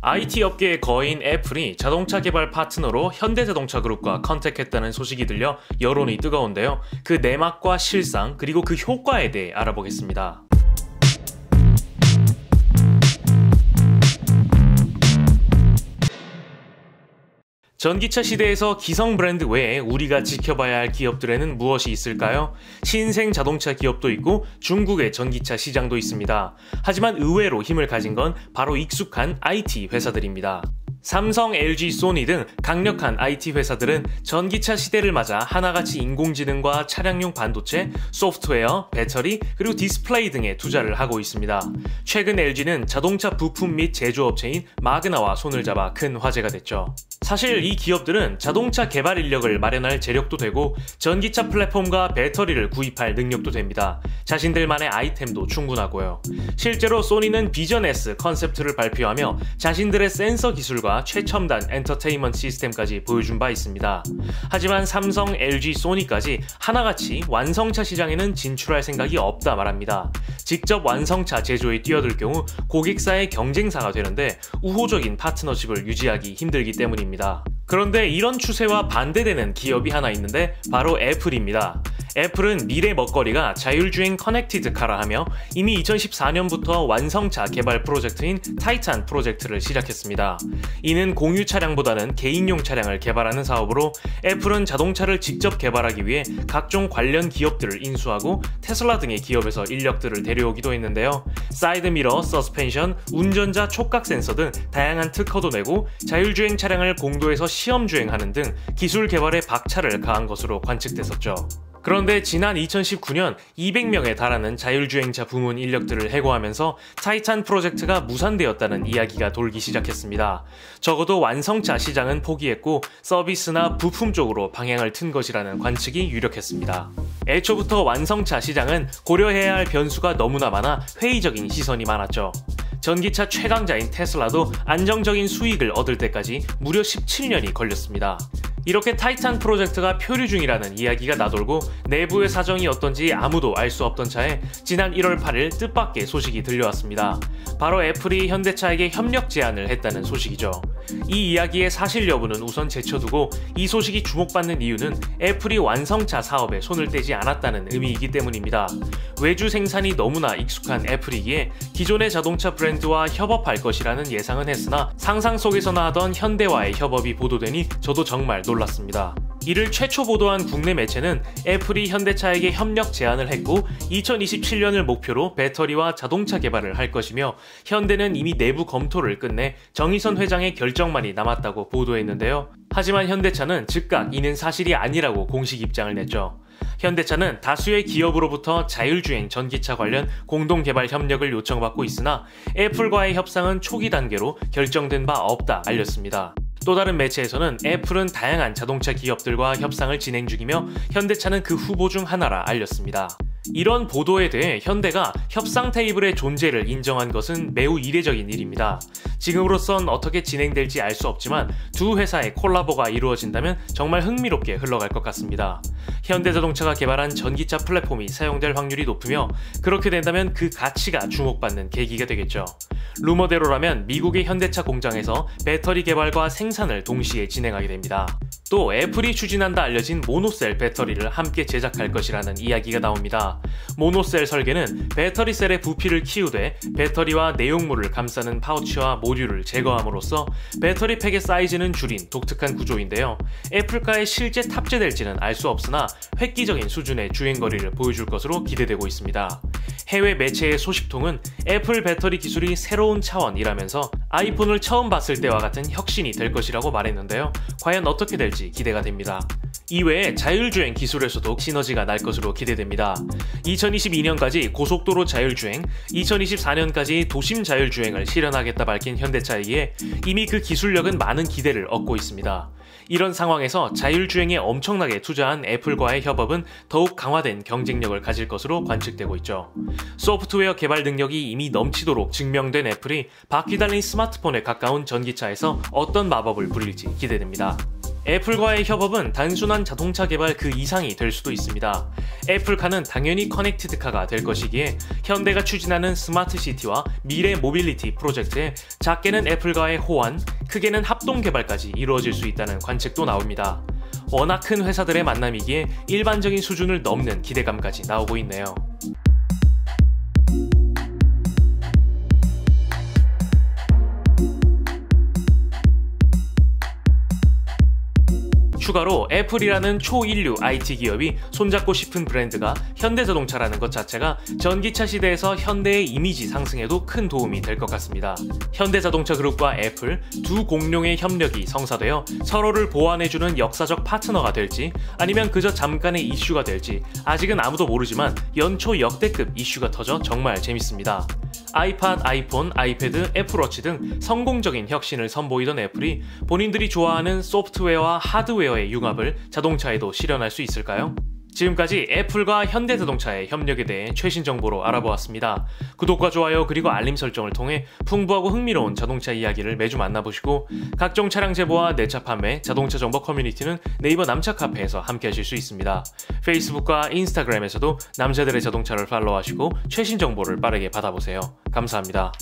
IT 업계의 거인 애플이 자동차 개발 파트너로 현대자동차 그룹과 컨택했다는 소식이 들려 여론이 뜨거운데요. 그 내막과 실상 그리고 그 효과에 대해 알아보겠습니다. 전기차 시대에서 기성 브랜드 외에 우리가 지켜봐야 할 기업들에는 무엇이 있을까요? 신생 자동차 기업도 있고 중국의 전기차 시장도 있습니다. 하지만 의외로 힘을 가진 건 바로 익숙한 IT 회사들입니다. 삼성, LG, 소니 등 강력한 IT 회사들은 전기차 시대를 맞아 하나같이 인공지능과 차량용 반도체, 소프트웨어, 배터리, 그리고 디스플레이 등에 투자를 하고 있습니다. 최근 LG는 자동차 부품 및 제조업체인 마그나와 손을 잡아 큰 화제가 됐죠. 사실 이 기업들은 자동차 개발 인력을 마련할 재력도 되고 전기차 플랫폼과 배터리를 구입할 능력도 됩니다. 자신들만의 아이템도 충분하고요. 실제로 소니는 비전 S 컨셉트를 발표하며 자신들의 센서 기술과 최첨단 엔터테인먼트 시스템까지 보여준 바 있습니다. 하지만 삼성, LG, 소니까지 하나같이 완성차 시장에는 진출할 생각이 없다 말합니다. 직접 완성차 제조에 뛰어들 경우 고객사의 경쟁사가 되는데 우호적인 파트너십을 유지하기 힘들기 때문입니다. 그런데 이런 추세와 반대되는 기업이 하나 있는데 바로 애플입니다. 애플은 미래 먹거리가 자율주행 커넥티드 카라 하며 이미 2014년부터 완성차 개발 프로젝트인 타이탄 프로젝트를 시작했습니다. 이는 공유 차량보다는 개인용 차량을 개발하는 사업으로 애플은 자동차를 직접 개발하기 위해 각종 관련 기업들을 인수하고 테슬라 등의 기업에서 인력들을 데려오기도 했는데요. 사이드미러, 서스펜션, 운전자 촉각 센서 등 다양한 특허도 내고 자율주행 차량을 공도에서 시험주행하는 등 기술 개발에 박차를 가한 것으로 관측됐었죠. 그런데 지난 2019년 200명에 달하는 자율주행차 부문 인력들을 해고하면서 타이탄 프로젝트가 무산되었다는 이야기가 돌기 시작했습니다. 적어도 완성차 시장은 포기했고 서비스나 부품 쪽으로 방향을 튼 것이라는 관측이 유력했습니다. 애초부터 완성차 시장은 고려해야 할 변수가 너무나 많아 회의적인 시선이 많았죠. 전기차 최강자인 테슬라도 안정적인 수익을 얻을 때까지 무려 17년이 걸렸습니다. 이렇게 타이탄 프로젝트가 표류 중이라는 이야기가 나돌고 내부의 사정이 어떤지 아무도 알 수 없던 차에 지난 1월 8일 뜻밖의 소식이 들려왔습니다. 바로 애플이 현대차에게 협력 제안을 했다는 소식이죠. 이 이야기의 사실 여부는 우선 제쳐두고 이 소식이 주목받는 이유는 애플이 완성차 사업에 손을 떼지 않았다는 의미이기 때문입니다. 외주 생산이 너무나 익숙한 애플이기에 기존의 자동차 브랜드와 협업할 것이라는 예상은 했으나 상상 속에서나 하던 현대와의 협업이 보도되니 저도 정말 놀랐습니다. 이를 최초 보도한 국내 매체는 애플이 현대차에게 협력 제안을 했고 2027년을 목표로 배터리와 자동차 개발을 할 것이며 현대는 이미 내부 검토를 끝내 정의선 회장의 결정만이 남았다고 보도했는데요. 하지만 현대차는 즉각 이는 사실이 아니라고 공식 입장을 냈죠. 현대차는 다수의 기업으로부터 자율주행 전기차 관련 공동개발 협력을 요청받고 있으나 애플과의 협상은 초기 단계로 결정된 바 없다 알렸습니다. 또 다른 매체에서는 애플은 다양한 자동차 기업들과 협상을 진행 중이며 현대차는 그 후보 중 하나라 알렸습니다. 이런 보도에 대해 현대가 협상 테이블의 존재를 인정한 것은 매우 이례적인 일입니다. 지금으로선 어떻게 진행될지 알 수 없지만 두 회사의 콜라보가 이루어진다면 정말 흥미롭게 흘러갈 것 같습니다. 현대자동차가 개발한 전기차 플랫폼이 사용될 확률이 높으며 그렇게 된다면 그 가치가 주목받는 계기가 되겠죠. 루머대로라면 미국의 현대차 공장에서 배터리 개발과 생산을 동시에 진행하게 됩니다. 또 애플이 추진한다 알려진 모노셀 배터리를 함께 제작할 것이라는 이야기가 나옵니다. 모노셀 설계는 배터리셀의 부피를 키우되 배터리와 내용물을 감싸는 파우치와 모듈을 제거함으로써 배터리 팩의 사이즈는 줄인 독특한 구조인데요. 애플카에 실제 탑재될지는 알 수 없으나 획기적인 수준의 주행거리를 보여줄 것으로 기대되고 있습니다. 해외 매체의 소식통은 애플 배터리 기술이 새로운 차원이라면서 아이폰을 처음 봤을 때와 같은 혁신이 될 것이라고 말했는데요. 과연 어떻게 될지 기대가 됩니다. 이외에 자율주행 기술에서도 시너지가 날 것으로 기대됩니다. 2022년까지 고속도로 자율주행, 2024년까지 도심 자율주행을 실현하겠다 밝힌 현대차이기에 이미 그 기술력은 많은 기대를 얻고 있습니다. 이런 상황에서 자율주행에 엄청나게 투자한 애플과의 협업은 더욱 강화된 경쟁력을 가질 것으로 관측되고 있죠. 소프트웨어 개발 능력이 이미 넘치도록 증명된 애플이 바퀴 달린 스마트폰에 가까운 전기차에서 어떤 마법을 부릴지 기대됩니다. 애플과의 협업은 단순한 자동차 개발 그 이상이 될 수도 있습니다. 애플카는 당연히 커넥티드카가 될 것이기에 현대가 추진하는 스마트시티와 미래 모빌리티 프로젝트에 작게는 애플과의 호환, 크게는 합동 개발까지 이루어질 수 있다는 관측도 나옵니다. 워낙 큰 회사들의 만남이기에 일반적인 수준을 넘는 기대감까지 나오고 있네요. 추가로 애플이라는 초인류 IT 기업이 손잡고 싶은 브랜드가 현대자동차라는 것 자체가 전기차 시대에서 현대의 이미지 상승에도 큰 도움이 될 것 같습니다. 현대자동차 그룹과 애플 두 공룡의 협력이 성사되어 서로를 보완해주는 역사적 파트너가 될지 아니면 그저 잠깐의 이슈가 될지 아직은 아무도 모르지만 연초 역대급 이슈가 터져 정말 재밌습니다. 아이팟, 아이폰, 아이패드, 애플워치 등 성공적인 혁신을 선보이던 애플이 본인들이 좋아하는 소프트웨어와 하드웨어의 융합을 자동차에도 실현할 수 있을까요? 지금까지 애플과 현대자동차의 협력에 대해 최신 정보로 알아보았습니다. 구독과 좋아요 그리고 알림 설정을 통해 풍부하고 흥미로운 자동차 이야기를 매주 만나보시고 각종 차량 제보와 내차 판매, 자동차 정보 커뮤니티는 네이버 남차 카페에서 함께 하실 수 있습니다. 페이스북과 인스타그램에서도 남자들의 자동차를 팔로우하시고 최신 정보를 빠르게 받아보세요. 감사합니다.